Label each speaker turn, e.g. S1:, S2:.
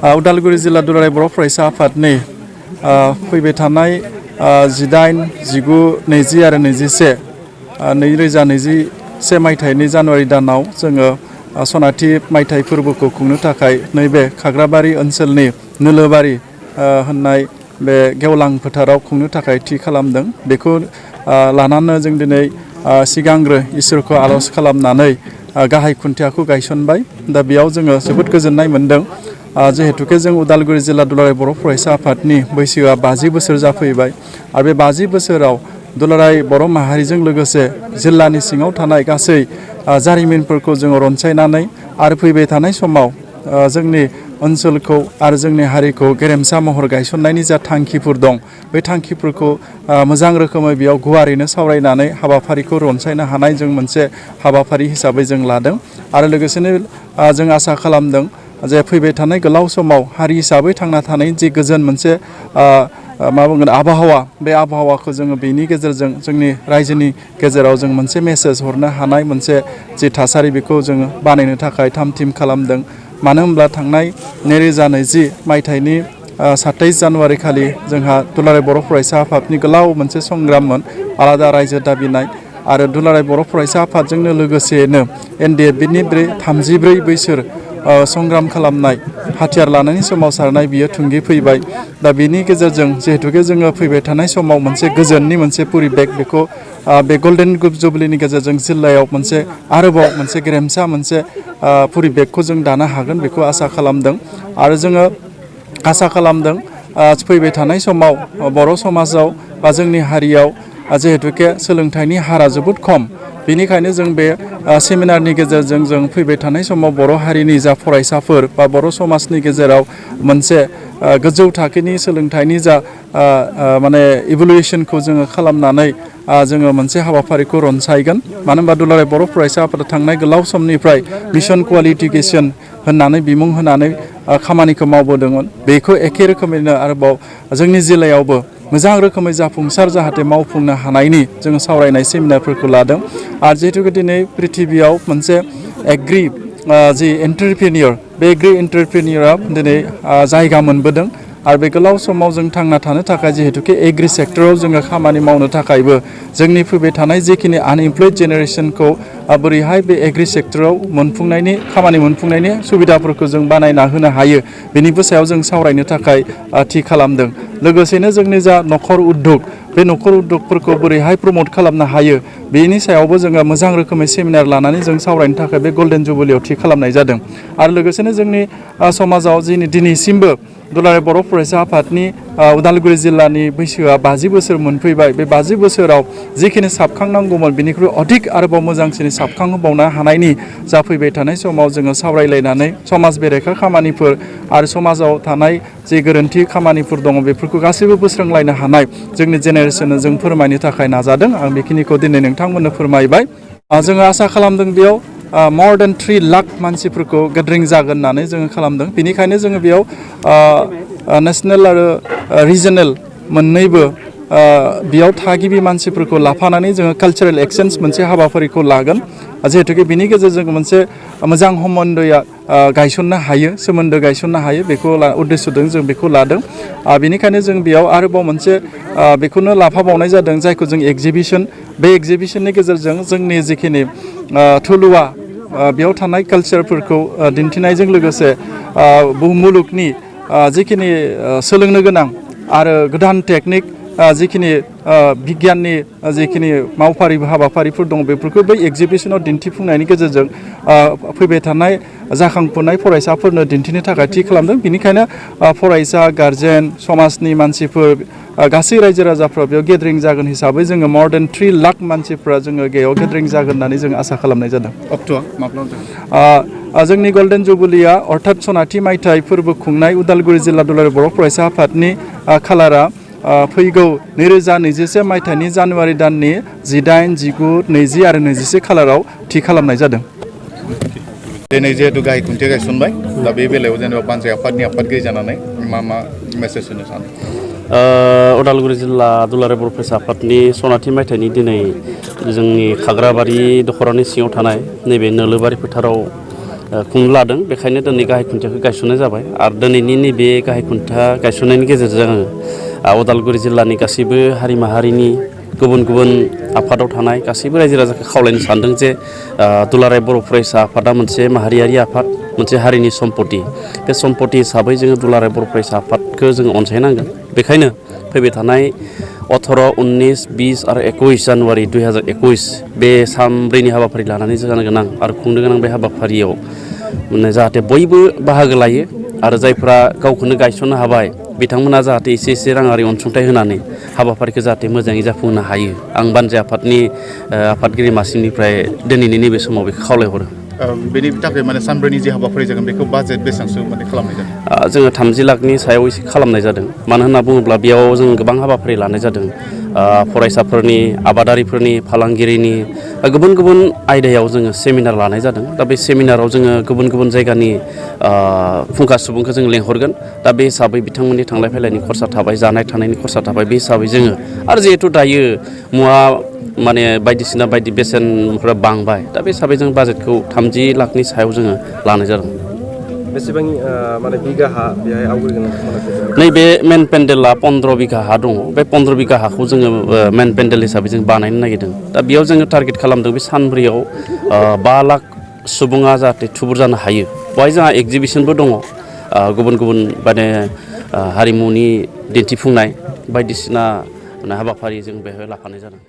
S1: उदालगुरि जिल्ला दुलाराय बर' फरायसा आफादनि फैबाय थानाय 18, 19, 20 आरो 21 2021 मायथाइनि जानुवारि दानाव जोङो सनाथि मायथाइ फोरबोखौ खुंनो थाखाय नैबे खाग्राबारि ओनसोलनि नोलोबारि होननाय बे गेवलां फोथाराव खुंनो थाखाय थि खालामदों। बेखौ लानानै जों दिनै सिगांग्रो इसोरखौ आर'ज खालामनानै गाहाय खुन्थियाखौ गायसनबाय। दा बेयाव जोङो जोबोद गोजोननाय मोन्दों। जिहेतुके जों उदालगुरि जिल्ला दुलाराय बर' फरायसा आफादनि बैसोआ 50 बोसोर जाफैबाय आरो बे 50 बोसोराव दुलाराय बर' माहारिजों लोगोसे जिल्लानि सिङाव थानाय गासै जारिमिनफोरखौ जोङो रनसायनानै आरो फैबाय थानाय समाव जोंनि ओनसोलखौ आरो जोंनि हारिखौ गेरेमसा महर गायसननायनि जा थांखिफोर दं बे थांखिफोरखौ मोजां रोखोमै बेयाव गुवारैनो सावरायनानै हाबाफारिखौ रनसायनो हानाय जों मोनसे हाबाफारि हिसाबै जों लादों। आरो लोगोसेनो जों आसा खालामदों जे फैबाय थानाय गोलाव समाव हारि हिसाबै थांना थानायनि जि गोजोन मोनसे मा बुंगोन आबहावा, बे आबहावाखौ जोङो बेनि गेजेरजों जोंनि रायजोनि गेजेराव जों मोनसे मेसेज हरनो हानाय मोनसे जि थासारि बेखौ जोङो बानायनो थाखाय थाम थिम खालामदों। मानो होनब्ला थांनाय 2020 मायथाइनि 27 जानुवारि खालि जोंहा दुलाराय बर' फरायसा आफादनि गोलाव मोनसे संग्राममोन, आलादा रायजो दाबिनाय। आरो दुलाराय बर' फरायसा आफादजोंनो लोगोसेनो NDFBनि 34 बोसोर संग्राम खालामनाय, हाथियार लानायनि सोमावसारनाय बियो थुंगे फैबाय। दा बेनि गेजेरजों जिहेतुके जोङो फैबाय थानाय समाव मोनसे गोजोननि मोनसे परिबेक बेखौ बे गल्डेन जुबलिनि गेजेरजों जिल्लायाव मोनसे आरोबाव मोनसे गेरेमसा मोनसे परिबेकखौ जों दानो हागोन बेखौ आसा खालामदों। आरो जोङो आसा खालामदों फैबाय थानाय समाव बर' समाजाव बा जोंनि हारियाव जिहेतुके सोलोंथाइनि हारा जोबोद खम, बेनिखायनो जों बे सेमिनारनि गेजेरजों जों फैबाय थानाय समाव बर' हारिनि जा फरायसाफोर बा बर' समाजनि गेजेराव मोनसे गोजौ थाखोनि सोलोंथाइनि जा माने इभुलुसनखौ जोङो खालामनानै जोङो मोनसे हाबाफारिखौ रनसायगोन। मानो होनबा दुलाराय बर' फरायसा आफादा थांनाय गोलाव समनिफ्राय मिशन क्वालिटि इडुकेसन होननानै बिमुं होनानै खामानिखौ मावबोदोंमोन। बेखौ एखे रोखोमैनो आरोबाव जोंनि जिल्लायावबो मोजां रोखोमै जाफुंसार जाहाथे मावफुंनो हानायनि जोङो सावरायनाय सेमिनारफोरखौ लादों। आरो जिहेतु दिनै प्रिथिबियाव मोनसे एग्रि जि एन्टारप्रेनियर, बे एग्रि एन्टारप्रेनियरा दिनै जायगा मोनबोदों। आरो बे गोलाव समाव जों थांना थानो थाखाय जिहेतुके एग्रि सेक्टराव जोङो खामानि मावनो थाखायबो जोंनि फैबाय थानाय जिखिनि आनइमप्लयड जेनेरेसनखौ बोरैहाय बे एग्रि सेक्टराव खामानि मोनफुंनायनि सुबिदाफोरखौ जों बानायना होनो हायो, बेनिबो सायाव जों सावरायनो थाखाय थि खालामदों। लोगोसेनो जोंनि जा नखर उद्योग, बे नखर उद्योगफोरखौ बोरैहाय प्रमट खालामनो हायो बेनि सायावबो जोङो मोजां रोखोमै सेमिनार लानानै जों सावरायनो थाखाय बे गल्डेन जुबलियाव थि खालामनाय जादों। आरो लोगोसेनो जोंनि समाजाव दिनैसिमबो दुलाराय बर' फरायसा आफादनि उदालगुरि जिल्लानि बैसोआ 50 बोसोर मोनफैबाय। बे 50 बोसोराव जिखिनि साबखांनांगौमोन बेनिख्रुइ अधिक आरोबाव मोजांसिनै साबखांहोबावनो हानायनि जाफैबाय थानाय समाव जोङो सावरायलायनानै समाज बेरेखा खामानिफोर आरो समाजाव थानाय जि गोरोन्थि खामानिफोर दङ बेफोरखौ गासैबो बोस्रांलायनो हानाय जोंनि जेनेरेसननो जों फोरमायनो थाखाय नाजादों। आं बेखिनिखौ दिनै नोंथांमोननो फोरमायबाय। जोङो आसा खालामदों बेयाव more than 3 लाख मानसिफोरखौ गेदारिं जागोन होननानै जोङो खालामदों। बेनिखायनो जोङो बेयाव नेसनेल आरो रिजनेल मोननैबो बेयाव थागिबि मानसिफोरखौ लाफानानै जोङो कालचारेल एक्सचेन्ज मोनसे हाबाफारिखौ लागोन। जिहेतुके बिनि गेजेरजों मोनसे मोजां गायसननो हायो, सोमोन्दो गायसननो हायो, बेखौ उद्देশ্যजों जों बेखौ लादों। बेनिखायनो जों बेयाव आरोबाव मोनसे बेखौनो लाफाबावनाय जादों जायखौ जों एग्जिबिसन। बे एग्जिबिसननि गेजेरजों जोंनि जिखिनि थुलुवा बेयाव थानाय कालचारफोरखौ दिन्थिनायजों लोगोसे मुलुगनि जिखिनि सोलोंनो गोनां आरो गोदान टेकनिक जिखिनि बिगियाननि जिखिनि मावफारि हाबाफारिफोर दं बेफोरखौ बै एग्जिबिसनाव दिन्थिफुंनायनि गेजेरजों फैबाय थानाय जाखांफुनाय फरायसाफोरनो दिन्थिनो थाखाय थि खालामदों। बेनिखायनो फरायसा, गारजेन, समाजनि मानसिफोर गासै रायजो राजाफ्रा बेयाव गेदारिं जागोन हिसाबै जोङो more than 3 लाख मानसिफ्रा जोङो बेयाव गेदारिं जागोन होननानै जों आसा खालामनाय जादों।
S2: अक्ट'आ माब्ला जागोन?
S1: जोंनि गल्डेन जुबलिया अर्थात सनाथि मायथाइ फोरबो खुंनाय उदालगुरि जिल्ला दुलाराय बर' फरायसा आफादनि खालारा फैगौ 2021 मायथाइनि जानुवारि दाननि 18, 19, 20 आरो 21 खालाराव थि खालामनाय जादों।
S2: दिनै जिहेतु गाहाय खुन्थिया गायसनबाय, दा बे बेलायाव जेनेबा बानजाय आफादनि आफादगिरि जानानै मा मेसेज होनो सानो?
S3: उदालगुरि जिल्ला दुलाराय बर' फरायसा आफादनि सनाथि मायथाइनि दिनै जोंनि खाग्राबारि दख'रानि सिङाव थानाय नैबे नोलोबारि फोथाराव खुंनो लादों बेखायनो दिनै गाहाय खुन्थियाखौ गायसननाय जाबाय आरो दिनैनि नैबे गाहाय खुन्थिया गायसननायनि गेजेरजों आङो उदालगुरि जिल्लानि गासैबो हारि माहारिनि गुबुन गुबुन आफादाव थानाय गासैबो रायजो राजाखौ खावलायनो सानदों जे दुलाराय बर' फरायसा आफादा मोनसे माहारियारि आफाद मोनसे हारिनि सम्पति बे सम्पति हिसाबै जोङो दुलाराय बर' फरायसा आफादखौ जोङो अनसायनांगोन बेखायनो फैबाय थानाय 18, 19, 20 आरो 21 जानुवारि 2021 बे सानब्रैनि हाबाफारि लानानै जानो गोनां आरो खुंनो गोनां बे हाबाफारियाव माने जाहाथे बयबो बाहागो लायो आरो जायफ्रा गावखौनो गायसननो हाबाय बिथांमोना जाहाथे एसे राङारि अनसुंथाइ होनानै हाबाफारिखौ जाहाथे मोजाङै जाफुंहोनो हायो आं बानजाय आफादनि आफादगिरि मासिनिफ्राय दिनैनि नैबे समाव बेखौ खावलायहरो
S2: बेनि थाखाय माने सानब्रैनि जे हाबाफारि जागोन बेखौ बाजेट बेसेबांसो माने खालामनाय जादों
S3: जोङो 30 लाखनि सायाव एसे खालामनाय जादों मानो होनना बुङोब्ला बेयाव जों गोबां हाबाफारि लानाय जादों फरायसाफोरनि आबादारिफोरनि फालांगिरिनि गुबुन गुबुन आयदायाव जोङो सेमिनार लानाय जादों दा बे सेमिनाराव जोङो गुबुन गुबुन जायगानि फुंखा सुबुंखौ जों लेंहरगोन दा बे हिसाबै बिथांमोननि थांलाय फैलायनि खरसा थाबाय जानाय थानायनि खरसा थाबाय बे हिसाबै जोङो आरो जिहेथु दायो मुवा माने बायदिसिना बायदि बेसेनफोरा बांबाय दा बे हिसाबै जों बाजेटखौ 30 लाखनि सायाव जोङो लानाय जादों
S4: बेसेबां माने बिगा हा बेहाय आवग्रिगोन
S3: नैबे मेन पेन्डेला 15 बिगा हा दङ बे 15 बिगा हाखौ जोङो मेन पेन्डेल हिसाबै जों बानायनो नागिरदों दा बेयाव जोङो टारगेट खालामदों बे सानब्रैयाव 5 लाख सुबुङा जाहाथे थुबुर जानो हायो बेवहाय जोंहा एक्जिबिसनबो दङ गुबुन गुबुन माने हारिमुनि दिन्थिफुंनाय बायदिसिना हाबाफारि जों बेवहाय लाफानाय जादों